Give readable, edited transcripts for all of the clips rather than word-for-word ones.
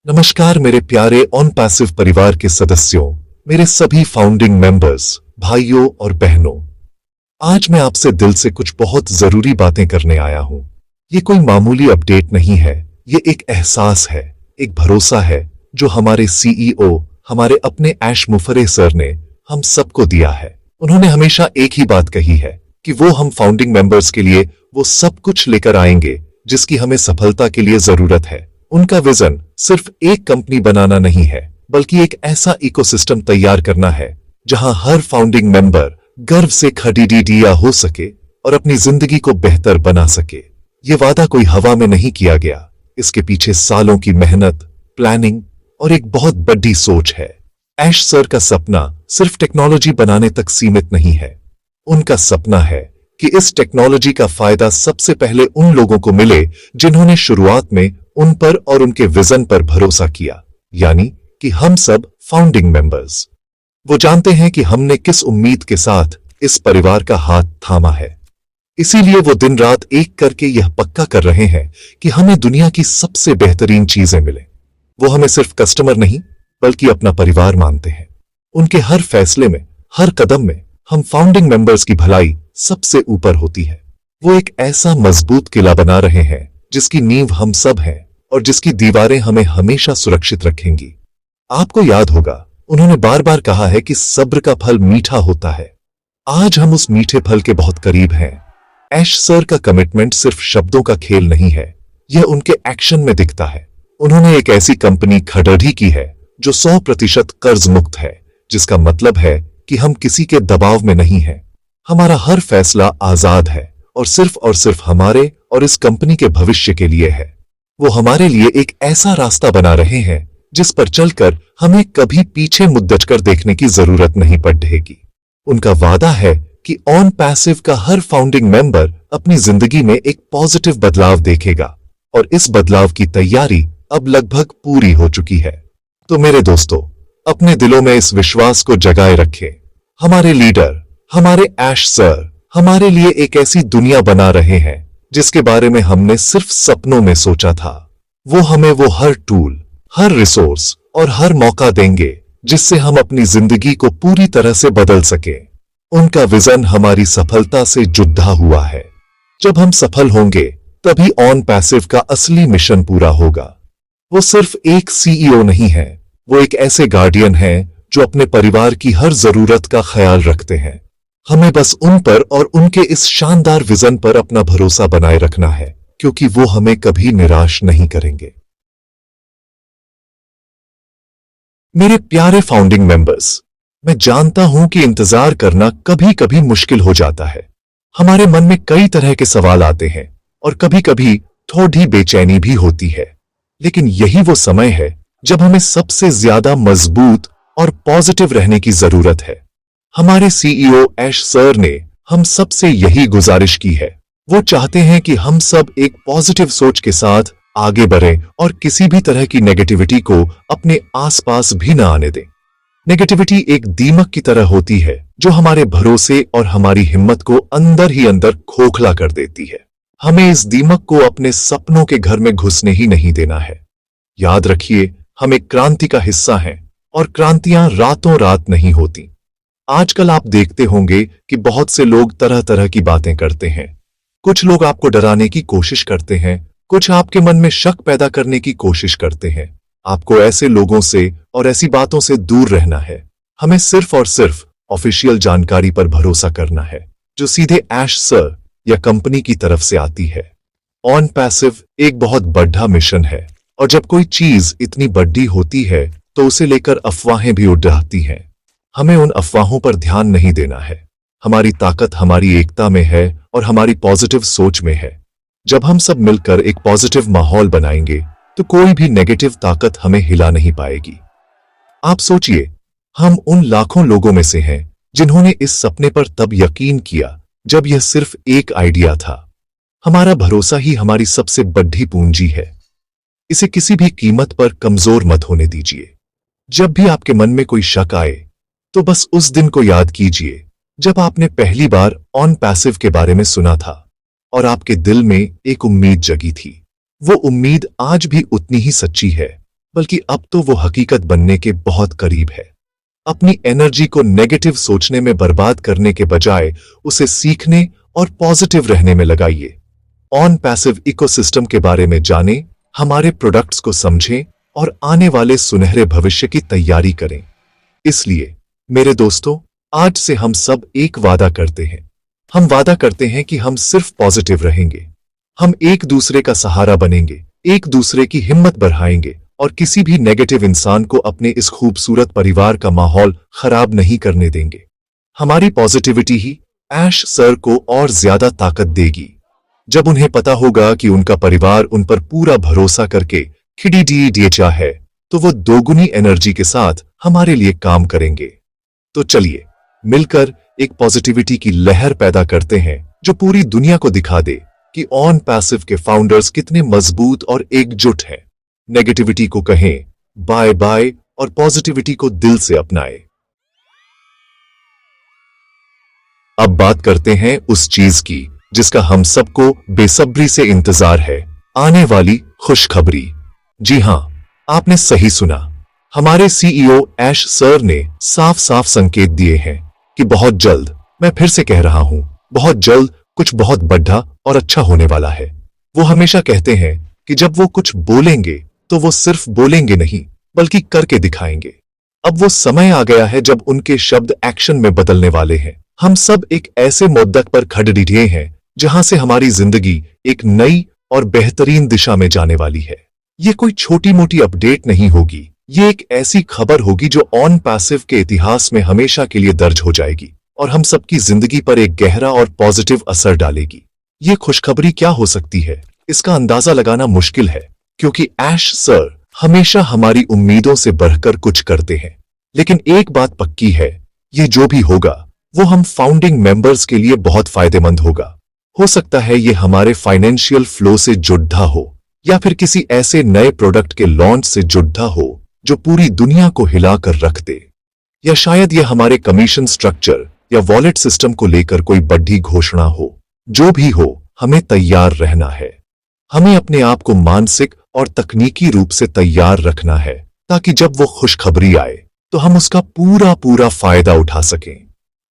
नमस्कार मेरे प्यारे ऑन पैसिव परिवार के सदस्यों, मेरे सभी फाउंडिंग मेंबर्स, भाइयों और बहनों। आज मैं आपसे दिल से कुछ बहुत जरूरी बातें करने आया हूं। ये कोई मामूली अपडेट नहीं है, ये एक एहसास है, एक भरोसा है जो हमारे सीईओ, हमारे अपने ऐश मुफरे सर ने हम सबको दिया है। उन्होंने हमेशा एक ही बात कही है कि वो हम फाउंडिंग मेंबर्स के लिए वो सब कुछ लेकर आएंगे जिसकी हमें सफलता के लिए जरूरत है। उनका विजन सिर्फ एक कंपनी बनाना नहीं है, बल्कि एक ऐसा इकोसिस्टम तैयार करना है जहां हर फाउंडिंग मेंबर गर्व से खड़ीडिया हो सके और अपनी जिंदगी को बेहतर बना सके। ये वादा कोई हवा में नहीं किया गया, इसके पीछे सालों की मेहनत, प्लानिंग और एक बहुत बड़ी सोच है। ऐश सर का सपना सिर्फ टेक्नोलॉजी बनाने तक सीमित नहीं है। उनका सपना है कि इस टेक्नोलॉजी का फायदा सबसे पहले उन लोगों को मिले जिन्होंने शुरुआत में उन पर और उनके विजन पर भरोसा किया, यानी कि हम सब फाउंडिंग मेंबर्स। वो जानते हैं कि हमने किस उम्मीद के साथ इस परिवार का हाथ थामा है। इसीलिए वो दिन रात एक करके यह पक्का कर रहे हैं कि हमें दुनिया की सबसे बेहतरीन चीजें मिले। वो हमें सिर्फ कस्टमर नहीं, बल्कि अपना परिवार मानते हैं। उनके हर फैसले में, हर कदम में हम फाउंडिंग मेंबर्स की भलाई सबसे ऊपर होती है। वो एक ऐसा मजबूत किला बना रहे हैं जिसकी नींव हम सब हैं और जिसकी दीवारें हमें हमेशा सुरक्षित रखेंगी। आपको याद होगा, उन्होंने बार बार कहा है कि सब्र का फल मीठा होता है। आज हम उस मीठे फल के बहुत करीब हैं। ऐश सर का कमिटमेंट सिर्फ शब्दों का खेल नहीं है, यह उनके एक्शन में दिखता है। उन्होंने एक ऐसी कंपनी खड़ी की है जो 100% कर्ज मुक्त है, जिसका मतलब है कि हम किसी के दबाव में नहीं हैं। हमारा हर फैसला आजाद है और सिर्फ हमारे और इस कंपनी के भविष्य के लिए है। वो हमारे लिए एक ऐसा रास्ता बना रहे हैं जिस पर चलकर हमें कभी पीछे मुद्दकर देखने की जरूरत नहीं पड़ेगी। उनका वादा है कि ऑन पैसिव का हर फाउंडिंग मेंबर अपनी जिंदगी में एक पॉजिटिव बदलाव देखेगा और इस बदलाव की तैयारी अब लगभग पूरी हो चुकी है। तो मेरे दोस्तों, अपने दिलों में इस विश्वास को जगाए रखें। हमारे लीडर, हमारे ऐश सर हमारे लिए एक ऐसी दुनिया बना रहे हैं जिसके बारे में हमने सिर्फ सपनों में सोचा था। वो हमें वो हर टूल, हर रिसोर्स और हर मौका देंगे जिससे हम अपनी जिंदगी को पूरी तरह से बदल सके। उनका विजन हमारी सफलता से जुड़ा हुआ है। जब हम सफल होंगे तभी ऑन पैसिव का असली मिशन पूरा होगा। वो सिर्फ एक सीईओ नहीं है, वो एक ऐसे गार्डियन हैं जो अपने परिवार की हर जरूरत का ख्याल रखते हैं। हमें बस उन पर और उनके इस शानदार विजन पर अपना भरोसा बनाए रखना है, क्योंकि वो हमें कभी निराश नहीं करेंगे। मेरे प्यारे फाउंडिंग मेंबर्स, मैं जानता हूं कि इंतजार करना कभी कभी मुश्किल हो जाता है। हमारे मन में कई तरह के सवाल आते हैं और कभी कभी थोड़ी बेचैनी भी होती है। लेकिन यही वो समय है जब हमें सबसे ज्यादा मजबूत और पॉजिटिव रहने की जरूरत है। हमारे सीईओ ऐश सर ने हम सबसे यही गुजारिश की है। वो चाहते हैं कि हम सब एक पॉजिटिव सोच के साथ आगे बढ़ें और किसी भी तरह की नेगेटिविटी को अपने आसपास भी न आने दें। नेगेटिविटी एक दीमक की तरह होती है जो हमारे भरोसे और हमारी हिम्मत को अंदर ही अंदर खोखला कर देती है। हमें इस दीमक को अपने सपनों के घर में घुसने ही नहीं देना है। याद रखिए, हम एक क्रांति का हिस्सा हैं और क्रांतियां रातों रात नहीं होती। आजकल आप देखते होंगे कि बहुत से लोग तरह तरह की बातें करते हैं। कुछ लोग आपको डराने की कोशिश करते हैं, कुछ आपके मन में शक पैदा करने की कोशिश करते हैं। आपको ऐसे लोगों से और ऐसी बातों से दूर रहना है। हमें सिर्फ और सिर्फ ऑफिशियल जानकारी पर भरोसा करना है जो सीधे ऐश सर या कंपनी की तरफ से आती है। ऑन पैसिव एक बहुत बड़ा मिशन है और जब कोई चीज इतनी बड़ी होती है तो उसे लेकर अफवाहें भी उड़ जाती हैं। हमें उन अफवाहों पर ध्यान नहीं देना है। हमारी ताकत हमारी एकता में है और हमारी पॉजिटिव सोच में है। जब हम सब मिलकर एक पॉजिटिव माहौल बनाएंगे तो कोई भी नेगेटिव ताकत हमें हिला नहीं पाएगी। आप सोचिए, हम उन लाखों लोगों में से हैं जिन्होंने इस सपने पर तब यकीन किया जब यह सिर्फ एक आइडिया था। हमारा भरोसा ही हमारी सबसे बड़ी पूंजी है। इसे किसी भी कीमत पर कमजोर मत होने दीजिए। जब भी आपके मन में कोई शक आए तो बस उस दिन को याद कीजिए जब आपने पहली बार ऑन पैसिव के बारे में सुना था और आपके दिल में एक उम्मीद जगी थी। वो उम्मीद आज भी उतनी ही सच्ची है। बल्कि अब तो वो हकीकत बनने के बहुत करीब है। अपनी एनर्जी को नेगेटिव सोचने में बर्बाद करने के बजाय उसे सीखने और पॉजिटिव रहने में लगाइए। ऑन पैसिव इकोसिस्टम के बारे में जानें, हमारे प्रोडक्ट्स को समझें और आने वाले सुनहरे भविष्य की तैयारी करें। इसलिए मेरे दोस्तों, आज से हम सब एक वादा करते हैं। हम वादा करते हैं कि हम सिर्फ पॉजिटिव रहेंगे। हम एक दूसरे का सहारा बनेंगे, एक दूसरे की हिम्मत बढ़ाएंगे और किसी भी नेगेटिव इंसान को अपने इस खूबसूरत परिवार का माहौल खराब नहीं करने देंगे। हमारी पॉजिटिविटी ही ऐश सर को और ज्यादा ताकत देगी। जब उन्हें पता होगा कि उनका परिवार उन पर पूरा भरोसा करके खिड़ीडीचा है, तो वो दोगुनी एनर्जी के साथ हमारे लिए काम करेंगे। तो चलिए मिलकर एक पॉजिटिविटी की लहर पैदा करते हैं जो पूरी दुनिया को दिखा दे कि ऑन पैसिव के फाउंडर्स कितने मजबूत और एकजुट हैं। नेगेटिविटी को कहें बाय बाय और पॉजिटिविटी को दिल से अपनाएं। अब बात करते हैं उस चीज की जिसका हम सबको बेसब्री से इंतजार है, आने वाली खुशखबरी। जी हां, आपने सही सुना। हमारे सीईओ ऐश सर ने साफ साफ संकेत दिए हैं कि बहुत जल्द, मैं फिर से कह रहा हूं, बहुत जल्द कुछ बहुत बड़ा और अच्छा होने वाला है। वो हमेशा कहते हैं कि जब वो कुछ बोलेंगे तो वो सिर्फ बोलेंगे नहीं, बल्कि करके दिखाएंगे। अब वो समय आ गया है जब उनके शब्द एक्शन में बदलने वाले हैं। हम सब एक ऐसे मोद्दक पर खड़े हैं जहां से हमारी जिंदगी एक नई और बेहतरीन दिशा में जाने वाली है। ये कोई छोटी मोटी अपडेट नहीं होगी, ये एक ऐसी खबर होगी जो ऑन पैसिव के इतिहास में हमेशा के लिए दर्ज हो जाएगी और हम सबकी जिंदगी पर एक गहरा और पॉजिटिव असर डालेगी। ये खुशखबरी क्या हो सकती है, इसका अंदाजा लगाना मुश्किल है, क्योंकि ऐश सर हमेशा हमारी उम्मीदों से बढ़कर कुछ करते हैं। लेकिन एक बात पक्की है, ये जो भी होगा वो हम फाउंडिंग मेंबर्स के लिए बहुत फायदेमंद होगा। हो सकता है ये हमारे फाइनेंशियल फ्लो से जुड़ा हो, या फिर किसी ऐसे नए प्रोडक्ट के लॉन्च से जुड़ा हो जो पूरी दुनिया को हिलाकर रख दे, या शायद ये हमारे कमीशन स्ट्रक्चर या वॉलेट सिस्टम को लेकर कोई बड़ी घोषणा हो। जो भी हो, हमें तैयार रहना है। हमें अपने आप को मानसिक और तकनीकी रूप से तैयार रखना है, ताकि जब वो खुशखबरी आए तो हम उसका पूरा पूरा फायदा उठा सकें।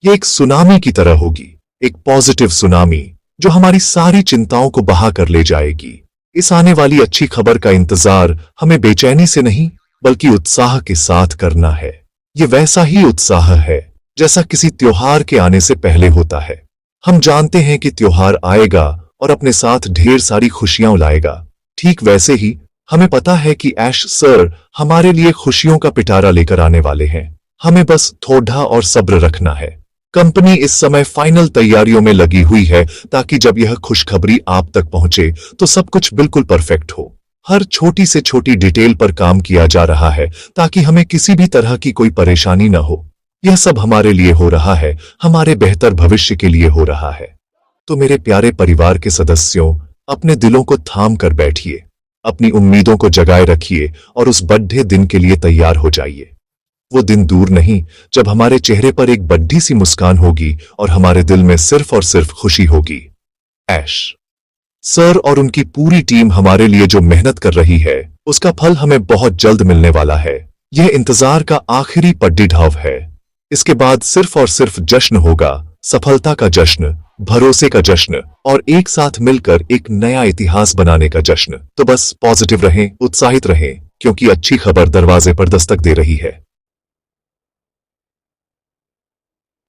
ये एक सुनामी की तरह होगी, एक पॉजिटिव सुनामी जो हमारी सारी चिंताओं को बहा कर ले जाएगी। इस आने वाली अच्छी खबर का इंतजार हमें बेचैनी से नहीं, बल्कि उत्साह के साथ करना है। ये वैसा ही उत्साह है जैसा किसी त्योहार के आने से पहले होता है। हम जानते हैं कि त्योहार आएगा और अपने साथ ढेर सारी खुशियां लाएगा। ठीक वैसे ही हमें पता है कि ऐश सर हमारे लिए खुशियों का पिटारा लेकर आने वाले हैं। हमें बस थोड़ा और सब्र रखना है। कंपनी इस समय फाइनल तैयारियों में लगी हुई है ताकि जब यह खुशखबरी आप तक पहुंचे तो सब कुछ बिल्कुल परफेक्ट हो। हर छोटी से छोटी डिटेल पर काम किया जा रहा है ताकि हमें किसी भी तरह की कोई परेशानी न हो। यह सब हमारे लिए हो रहा है, हमारे बेहतर भविष्य के लिए हो रहा है। तो मेरे प्यारे परिवार के सदस्यों, अपने दिलों को थाम कर बैठिए, अपनी उम्मीदों को जगाए रखिए और उस बड़े दिन के लिए तैयार हो जाइए। वो दिन दूर नहीं जब हमारे चेहरे पर एक बड़ी सी मुस्कान होगी और हमारे दिल में सिर्फ और सिर्फ खुशी होगी। ऐश सर और उनकी पूरी टीम हमारे लिए जो मेहनत कर रही है, उसका फल हमें बहुत जल्द मिलने वाला है। यह इंतजार का आखिरी पड़ाव है। इसके बाद सिर्फ और सिर्फ जश्न होगा, सफलता का जश्न, भरोसे का जश्न और एक साथ मिलकर एक नया इतिहास बनाने का जश्न। तो बस पॉजिटिव रहें, उत्साहित रहें, क्योंकि अच्छी खबर दरवाजे पर दस्तक दे रही है।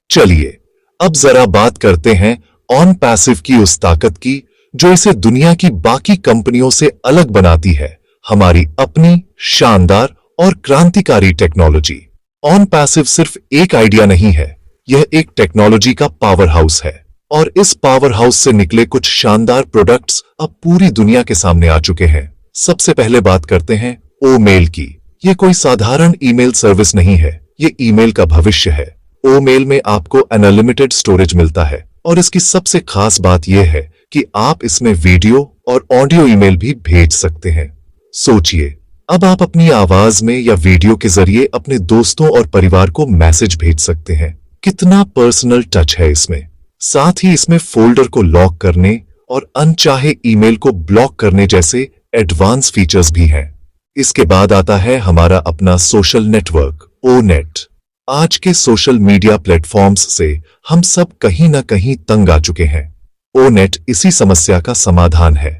चलिए अब जरा बात करते हैं ऑन पैसिव की उस ताकत की जो इसे दुनिया की बाकी कंपनियों से अलग बनाती है, हमारी अपनी शानदार और क्रांतिकारी टेक्नोलॉजी। ऑन पैसिव सिर्फ एक आइडिया नहीं है, यह एक टेक्नोलॉजी का पावर हाउस है और इस पावर हाउस से निकले कुछ शानदार प्रोडक्ट्स अब पूरी दुनिया के सामने आ चुके हैं। सबसे पहले बात करते हैं ओ मेल की। यह कोई साधारण ईमेल सर्विस नहीं है, यह ईमेल का भविष्य है। ओ मेल में आपको अनलिमिटेड स्टोरेज मिलता है और इसकी सबसे खास बात यह है कि आप इसमें वीडियो और ऑडियो ईमेल भी भेज सकते हैं। सोचिए, अब आप अपनी आवाज में या वीडियो के जरिए अपने दोस्तों और परिवार को मैसेज भेज सकते हैं। कितना पर्सनल टच है इसमें। साथ ही इसमें फोल्डर को लॉक करने और अनचाहे ईमेल को ब्लॉक करने जैसे एडवांस फीचर्स भी हैं। इसके बाद आता है हमारा अपना सोशल नेटवर्क ओ नेट। आज के सोशल मीडिया प्लेटफॉर्म्स से हम सब कहीं ना कहीं तंग आ चुके हैं। ओ नेट इसी समस्या का समाधान है।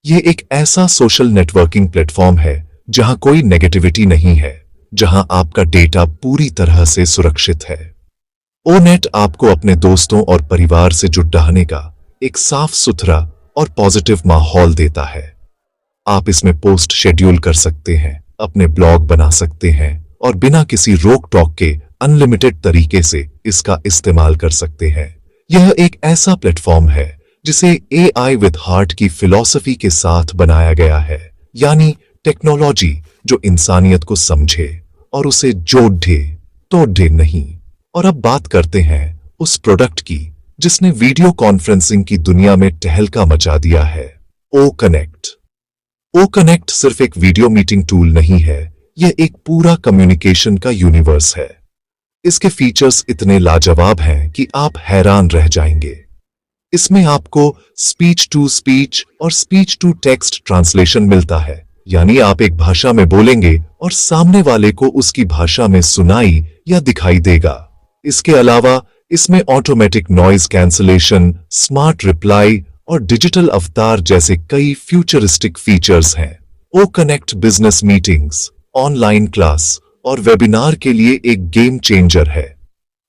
ये एक ऐसा सोशल नेटवर्किंग प्लेटफॉर्म है जहां कोई नेगेटिविटी नहीं है, जहां आपका डेटा पूरी तरह से सुरक्षित है। ओ नेट आपको अपने दोस्तों और परिवार से जुड़ने का एक साफ सुथरा और पॉजिटिव माहौल देता है। आप इसमें पोस्ट शेड्यूल कर सकते हैं, अपने ब्लॉग बना सकते हैं और बिना किसी रोक टोक के अनलिमिटेड तरीके से इसका इस्तेमाल कर सकते हैं। यह एक ऐसा प्लेटफॉर्म है जिसे AI विद हार्ट की फिलॉसफी के साथ बनाया गया है, यानी टेक्नोलॉजी जो इंसानियत को समझे और उसे जोड़े तोड़े नहीं। और अब बात करते हैं उस प्रोडक्ट की जिसने वीडियो कॉन्फ्रेंसिंग की दुनिया में टहलका मचा दिया है, ओ कनेक्ट। ओ कनेक्ट सिर्फ एक वीडियो मीटिंग टूल नहीं है, यह एक पूरा कम्युनिकेशन का यूनिवर्स है। इसके फीचर्स इतने लाजवाब हैं कि आप हैरान रह जाएंगे। इसमें आपको स्पीच टू स्पीच और स्पीच टू टेक्स्ट ट्रांसलेशन मिलता है, यानी आप एक भाषा में बोलेंगे और सामने वाले को उसकी भाषा में सुनाई या दिखाई देगा। इसके अलावा इसमें automatic noise cancellation, smart reply और डिजिटल अवतार जैसे कई फ्यूचरिस्टिक फीचर्स हैं। O connect business meetings, online class और वेबिनार के लिए एक गेम चेंजर है।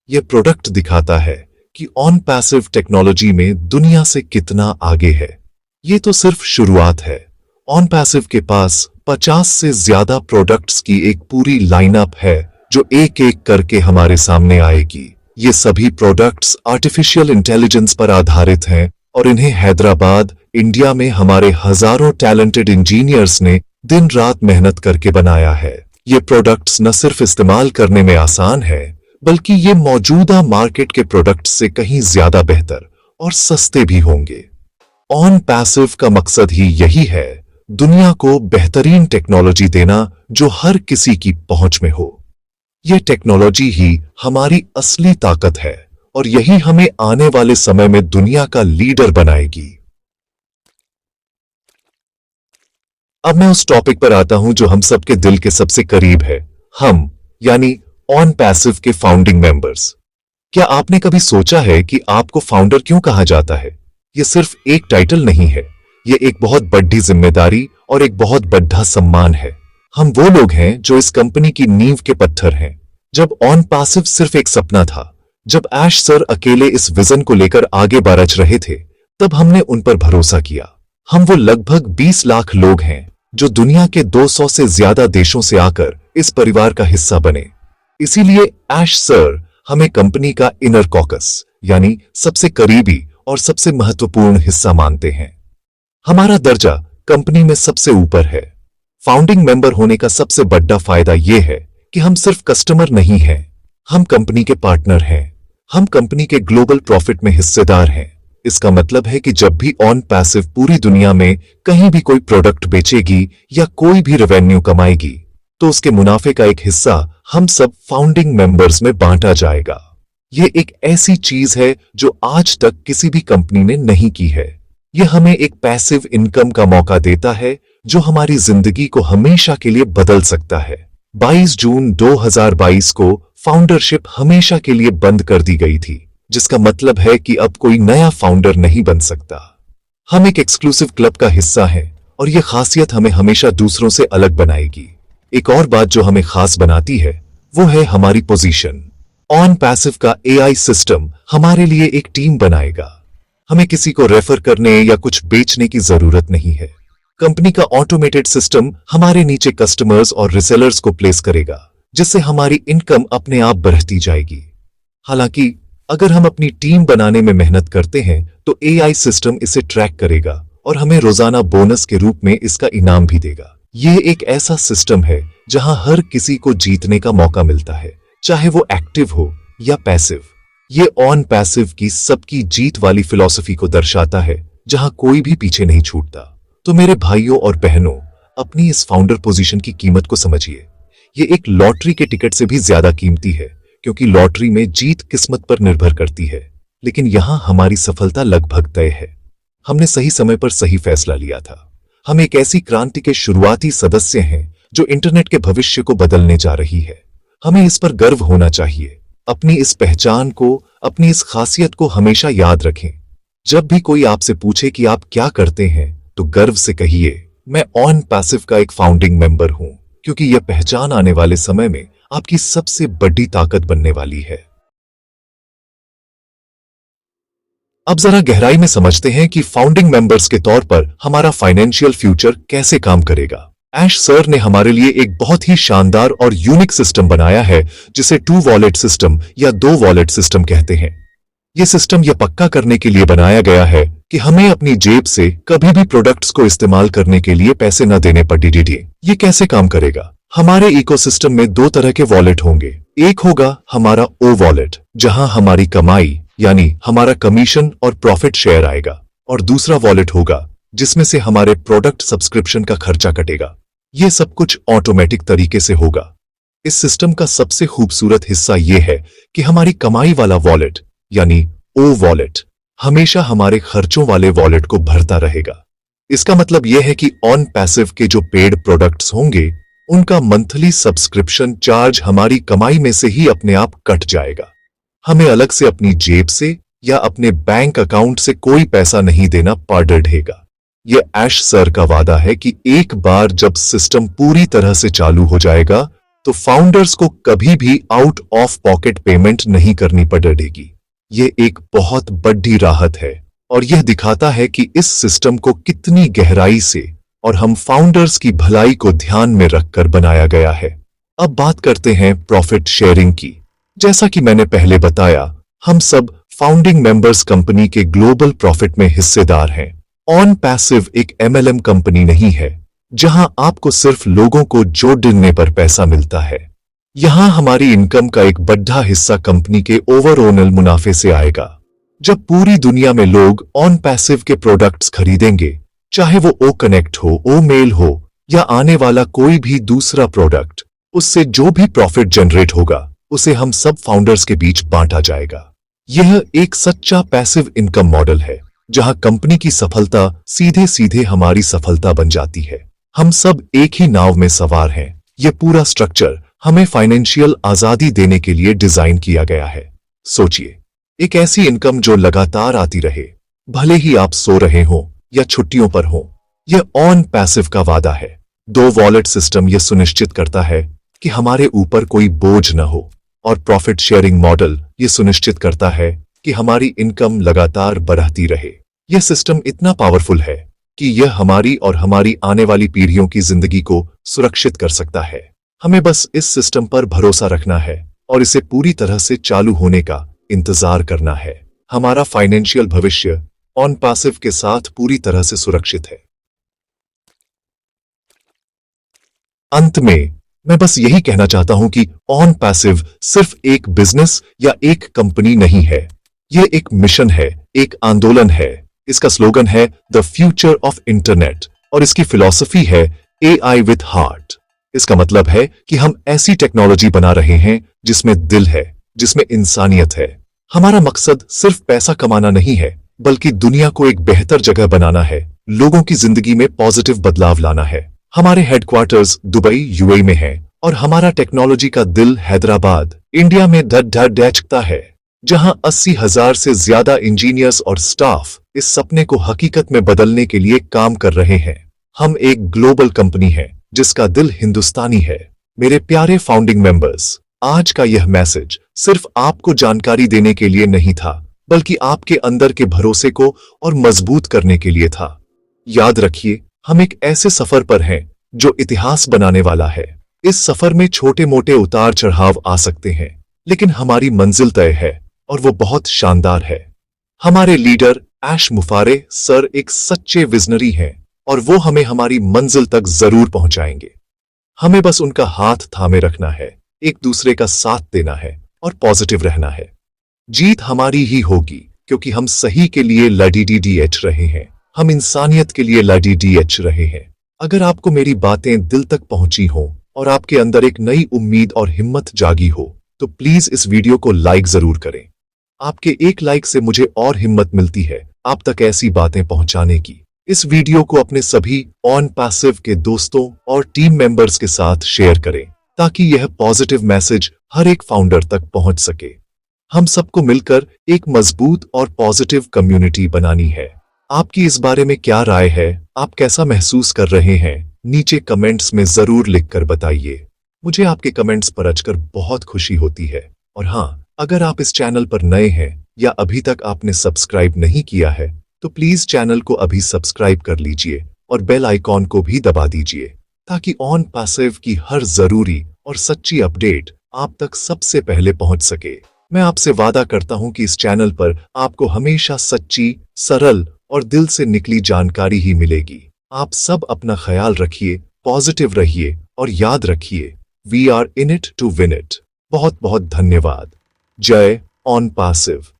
यह प्रोडक्ट दिखाता है कि ऑन पैसिव टेक्नोलॉजी में दुनिया से कितना आगे है। ये तो सिर्फ शुरुआत है। ऑन पैसिव के पास 50 से ज्यादा प्रोडक्ट्स की एक पूरी लाइनअप है जो एक एक करके हमारे सामने आएगी। ये सभी प्रोडक्ट्स आर्टिफिशियल इंटेलिजेंस पर आधारित हैं और इन्हें हैदराबाद, इंडिया में हमारे हजारों टैलेंटेड इंजीनियर्स ने दिन रात मेहनत करके बनाया है। ये प्रोडक्ट्स न सिर्फ इस्तेमाल करने में आसान है, बल्कि ये मौजूदा मार्केट के प्रोडक्ट्स से कहीं ज्यादा बेहतर और सस्ते भी होंगे। ऑन पैसिव का मकसद ही यही है, दुनिया को बेहतरीन टेक्नोलॉजी देना जो हर किसी की पहुंच में हो। यह टेक्नोलॉजी ही हमारी असली ताकत है और यही हमें आने वाले समय में दुनिया का लीडर बनाएगी। अब मैं उस टॉपिक पर आता हूं जो हम सबके दिल के सबसे करीब है, हम यानी ऑन पैसिव के फाउंडिंग मेंबर्स। क्या आपने कभी सोचा है कि आपको फाउंडर क्यों कहा जाता है? यह सिर्फ एक टाइटल नहीं है, यह एक बहुत बड़ी जिम्मेदारी और एक बहुत बड़ा सम्मान है। हम वो लोग हैं जो इस कंपनी की नींव के पत्थर हैं। जब ऑन पैसिव सिर्फ एक सपना था, जब ऐश सर अकेले इस विजन को लेकर आगे बढ़ रहे थे, तब हमने उन पर भरोसा किया। हम वो लगभग 20 लाख लोग हैं जो दुनिया के 200 से ज्यादा देशों से आकर इस परिवार का हिस्सा बने। इसीलिए ऐश सर हमें कंपनी का इनर कॉकस यानी सबसे करीबी और सबसे महत्वपूर्ण हिस्सा मानते हैं। हमारा दर्जा कंपनी में सबसे ऊपर है। फाउंडिंग मेंबर होने का सबसे बड़ा फायदा यह है कि हम सिर्फ कस्टमर नहीं हैं, हम कंपनी के पार्टनर हैं। हम कंपनी के ग्लोबल प्रॉफिट में हिस्सेदार हैं। इसका मतलब है कि जब भी ऑन पैसिव पूरी दुनिया में कहीं भी कोई प्रोडक्ट बेचेगी या कोई भी रेवेन्यू कमाएगी, तो उसके मुनाफे का एक हिस्सा हम सब फाउंडिंग मेंबर्स में बांटा जाएगा। यह एक ऐसी चीज है जो आज तक किसी भी कंपनी ने नहीं की है। यह हमें एक पैसिव इनकम का मौका देता है जो हमारी जिंदगी को हमेशा के लिए बदल सकता है। 22 जून 2022 को फाउंडरशिप हमेशा के लिए बंद कर दी गई थी, जिसका मतलब है कि अब कोई नया फाउंडर नहीं बन सकता। हम एक एक्सक्लूसिव क्लब का हिस्सा हैं और यह खासियत हमें हमेशा दूसरों से अलग बनाएगी। एक और बात जो हमें खास बनाती है वो है हमारी पोजीशन। ऑन पैसिव का AI सिस्टम हमारे लिए एक टीम बनाएगा। हमें किसी को रेफर करने या कुछ बेचने की जरूरत नहीं है। कंपनी का ऑटोमेटेड सिस्टम हमारे नीचे कस्टमर्स और रिसेलर्स को प्लेस करेगा, जिससे हमारी इनकम अपने आप बढ़ती जाएगी। हालांकि अगर हम अपनी टीम बनाने में मेहनत करते हैं तो AI सिस्टम इसे ट्रैक करेगा और हमें रोजाना बोनस के रूप में इसका इनाम भी देगा। यह एक ऐसा सिस्टम है जहां हर किसी को जीतने का मौका मिलता है, चाहे वो एक्टिव हो या पैसिव। ये ऑन पैसिव की सबकी जीत वाली फिलॉसफी को दर्शाता है, जहां कोई भी पीछे नहीं छूटता। तो मेरे भाइयों और बहनों, अपनी इस फाउंडर पोजीशन की कीमत को समझिए। ये एक लॉटरी के टिकट से भी ज्यादा कीमती है, क्योंकि लॉटरी में जीत किस्मत पर निर्भर करती है, लेकिन यहां हमारी सफलता लगभग तय है। हमने सही समय पर सही फैसला लिया था। हम एक ऐसी क्रांति के शुरुआती सदस्य हैं जो इंटरनेट के भविष्य को बदलने जा रही है। हमें इस पर गर्व होना चाहिए। अपनी इस पहचान को, अपनी इस खासियत को हमेशा याद रखें। जब भी कोई आपसे पूछे कि आप क्या करते हैं, तो गर्व से कहिए, मैं ऑन पैसिव का एक फाउंडिंग मेंबर हूं, क्योंकि यह पहचान आने वाले समय में आपकी सबसे बड़ी ताकत बनने वाली है। अब जरा गहराई में समझते हैं कि फाउंडिंग मेंबर्स के तौर पर हमारा फाइनेंशियल फ्यूचर कैसे काम करेगा। ऐश सर ने हमारे लिए एक बहुत ही शानदार और यूनिक सिस्टम बनाया है, जिसे 2 वॉलेट सिस्टम या 2 वॉलेट सिस्टम कहते हैं। यह सिस्टम यह पक्का करने के लिए बनाया गया है कि हमें अपनी जेब से कभी भी प्रोडक्ट्स को इस्तेमाल करने के लिए पैसे न देने पड़े। ये कैसे काम करेगा? हमारे इकोसिस्टम में 2 तरह के वॉलेट होंगे। एक होगा हमारा ओ वॉलेट, जहां हमारी कमाई यानी हमारा कमीशन और प्रॉफिट शेयर आएगा, और दूसरा वॉलेट होगा जिसमें से हमारे प्रोडक्ट सब्सक्रिप्शन का खर्चा कटेगा। ये सब कुछ ऑटोमेटिक तरीके से होगा। इस सिस्टम का सबसे खूबसूरत हिस्सा यह है कि हमारी कमाई वाला वॉलेट यानी ओ वॉलेट हमेशा हमारे खर्चों वाले वॉलेट को भरता रहेगा। इसका मतलब यह है कि ऑन पैसिव के जो पेड प्रोडक्ट्स होंगे, उनका मंथली सब्सक्रिप्शन चार्ज हमारी कमाई में से ही अपने आप कट जाएगा। हमें अलग से अपनी जेब से या अपने बैंक अकाउंट से कोई पैसा नहीं देना पड़ेगा। यह ऐश सर का वादा है कि एक बार जब सिस्टम पूरी तरह से चालू हो जाएगा, तो फाउंडर्स को कभी भी आउट ऑफ पॉकेट पेमेंट नहीं करनी पड़ेगी। ये एक बहुत बड़ी राहत है, और यह दिखाता है कि इस सिस्टम को कितनी गहराई से और हम फाउंडर्स की भलाई को ध्यान में रखकर बनाया गया है। अब बात करते हैं प्रॉफिट शेयरिंग की। जैसा कि मैंने पहले बताया, हम सब फाउंडिंग मेंबर्स कंपनी के ग्लोबल प्रॉफिट में हिस्सेदार हैं। ऑन पैसिव एक MLM कंपनी नहीं है, जहां आपको सिर्फ लोगों को जोड़ने पर पैसा मिलता है। यहां हमारी इनकम का एक बड़ा हिस्सा कंपनी के ओवरऑल मुनाफे से आएगा। जब पूरी दुनिया में लोग ऑन पैसिव के प्रोडक्ट्स खरीदेंगे, चाहे वो ओ कनेक्ट हो, ओ मेल हो या आने वाला कोई भी दूसरा प्रोडक्ट, उससे जो भी प्रॉफिट जनरेट होगा, उसे हम सब फाउंडर्स के बीच बांटा जाएगा। यह एक सच्चा पैसिव इनकम मॉडल है, जहां कंपनी की सफलता सीधे सीधे हमारी सफलता बन जाती है। हम सब एक ही नाव में सवार हैं। यह पूरा स्ट्रक्चर हमें फाइनेंशियल आजादी देने के लिए डिजाइन किया गया है। सोचिए, एक ऐसी इनकम जो लगातार आती रहे, भले ही आप सो रहे हो या छुट्टियों पर हो। यह ऑन पैसिव का वादा है। 2 वॉलेट सिस्टम यह सुनिश्चित करता है कि हमारे ऊपर कोई बोझ न हो, और प्रॉफिट शेयरिंग मॉडल यह सुनिश्चित करता है कि हमारी इनकम लगातार बढ़ती रहे। यह सिस्टम इतना पावरफुल है कि यह हमारी और हमारी आने वाली पीढ़ियों की जिंदगी को सुरक्षित कर सकता है। हमें बस इस सिस्टम पर भरोसा रखना है और इसे पूरी तरह से चालू होने का इंतजार करना है। हमारा फाइनेंशियल भविष्य ऑन पैसिव के साथ पूरी तरह से सुरक्षित है। अंत में मैं बस यही कहना चाहता हूं कि ऑन पैसिव सिर्फ एक बिजनेस या एक कंपनी नहीं है। यह एक मिशन है, एक आंदोलन है। इसका स्लोगन है द फ्यूचर ऑफ इंटरनेट, और इसकी फिलॉसफी है AI विथ हार्ट। इसका मतलब है कि हम ऐसी टेक्नोलॉजी बना रहे हैं जिसमें दिल है, जिसमें इंसानियत है। हमारा मकसद सिर्फ पैसा कमाना नहीं है, बल्कि दुनिया को एक बेहतर जगह बनाना है, लोगों की जिंदगी में पॉजिटिव बदलाव लाना है। हमारे हेडक्वार्टर्स दुबई UAE में है, और हमारा टेक्नोलॉजी का दिल हैदराबाद इंडिया में धड़कता है, जहां 80,000 से ज्यादा इंजीनियर्स और स्टाफ इस सपने को हकीकत में बदलने के लिए काम कर रहे हैं। हम एक ग्लोबल कंपनी है जिसका दिल हिंदुस्तानी है। मेरे प्यारे फाउंडिंग मेंबर्स, आज का यह मैसेज सिर्फ आपको जानकारी देने के लिए नहीं था, बल्कि आपके अंदर के भरोसे को और मजबूत करने के लिए था। याद रखिए, हम एक ऐसे सफर पर हैं जो इतिहास बनाने वाला है। इस सफर में छोटे मोटे उतार चढ़ाव आ सकते हैं, लेकिन हमारी मंजिल तय है, और वो बहुत शानदार है। हमारे लीडर ऐश मुफारे सर एक सच्चे विजनरी हैं, और वो हमें हमारी मंजिल तक जरूर पहुंचाएंगे। हमें बस उनका हाथ थामे रखना है, एक दूसरे का साथ देना है और पॉजिटिव रहना है। जीत हमारी ही होगी, क्योंकि हम सही के लिए लड़ीडीएच रहे हैं, हम इंसानियत के लिए लड़ीडीएच रहे हैं। अगर आपको मेरी बातें दिल तक पहुंची हो और आपके अंदर एक नई उम्मीद और हिम्मत जागी हो, तो प्लीज इस वीडियो को लाइक जरूर करें। आपके एक लाइक से मुझे और हिम्मत मिलती है आप तक ऐसी बातें पहुंचाने की। इस वीडियो को अपने सभी ऑन पैसिव के दोस्तों और टीम मेंबर्स के साथ शेयर करें ताकि यह पॉजिटिव मैसेज हर एक फाउंडर तक पहुंच सके। हम सबको मिलकर एक मजबूत और पॉजिटिव कम्युनिटी बनानी है। आपकी इस बारे में क्या राय है? आप कैसा महसूस कर रहे हैं? नीचे कमेंट्स में जरूर लिखकर बताइए। मुझे आपके कमेंट्स पढ़कर बहुत खुशी होती है। और हाँ, अगर आप इस चैनल पर नए हैं या अभी तक आपने सब्सक्राइब नहीं किया है तो प्लीज चैनल को अभी सब्सक्राइब कर लीजिए और बेल आइकॉन को भी दबा दीजिए ताकि ऑन पैसिव की हर जरूरी और सच्ची अपडेट आप तक सबसे पहले पहुंच सके। मैं आपसे वादा करता हूं कि इस चैनल पर आपको हमेशा सच्ची, सरल और दिल से निकली जानकारी ही मिलेगी। आप सब अपना ख्याल रखिए, पॉजिटिव रहिए और याद रखिए, we are in it to win it. बहुत बहुत धन्यवाद। जय ऑन पैसिव।